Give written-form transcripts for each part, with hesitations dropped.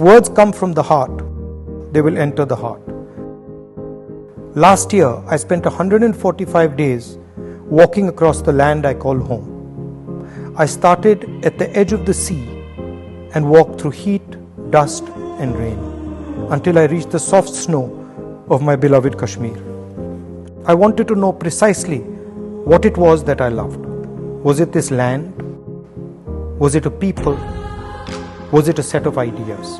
Words come from the heart, they will enter the heart. Last year, I spent 145 days walking across the land I call home. I started at the edge of the sea and walked through heat, dust and rain until I reached the soft snow of my beloved Kashmir. I wanted to know precisely what it was that I loved. Was it this land? Was it a people? Was it a set of ideas?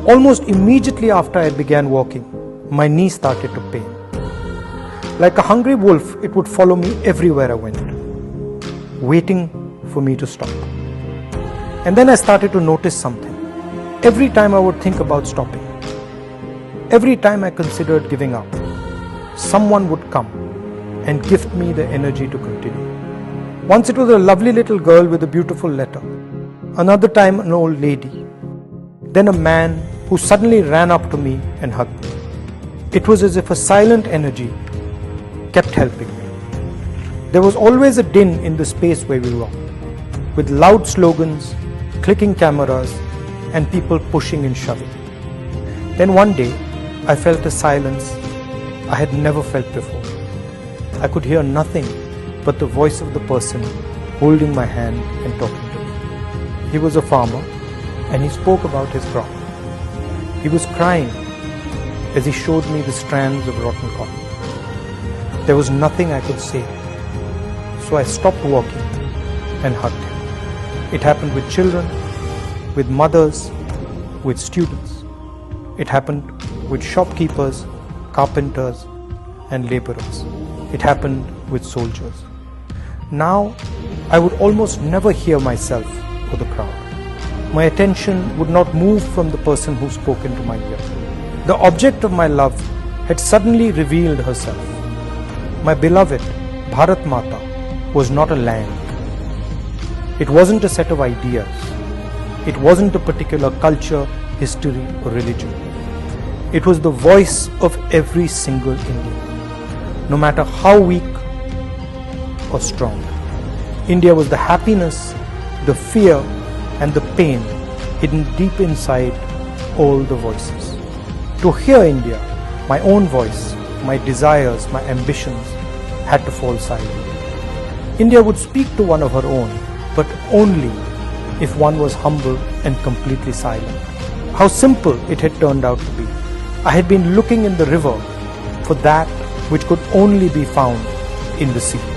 Almost immediately after I began walking, my knee started to pain. Like a hungry wolf, it would follow me everywhere I went, waiting for me to stop. And then I started to notice something. Every time I would think about stopping, every time I considered giving up, someone would come and gift me the energy to continue. Once it was a lovely little girl with a beautiful letter. Another time an old lady. Then a man who suddenly ran up to me and hugged me. It was as if a silent energy kept helping me. There was always a din in the space where we walked, with loud slogans, clicking cameras, and people pushing and shoving. Then one day, I felt a silence I had never felt before. I could hear nothing but the voice of the person holding my hand and talking to me. He was a farmer and he spoke about his crop. He was crying as he showed me the strands of rotten cotton. There was nothing I could say, so I stopped walking and hugged him. It happened with children, with mothers, with students. It happened with shopkeepers, carpenters, and laborers. It happened with soldiers. Now, I would almost never hear myself or the crowd. My attention would not move from the person who spoke into my ear. The object of my love had suddenly revealed herself. My beloved Bharat Mata was not a land. It wasn't a set of ideas. It wasn't a particular culture, history, or religion. It was the voice of every single Indian, no matter how weak or strong. India was the happiness, the fear, and the pain hidden deep inside all the voices. To hear India, my own voice, my desires, my ambitions had to fall silent. India would speak to one of her own, but only if one was humble and completely silent. How simple it had turned out to be. I had been looking in the river for that which could only be found in the sea.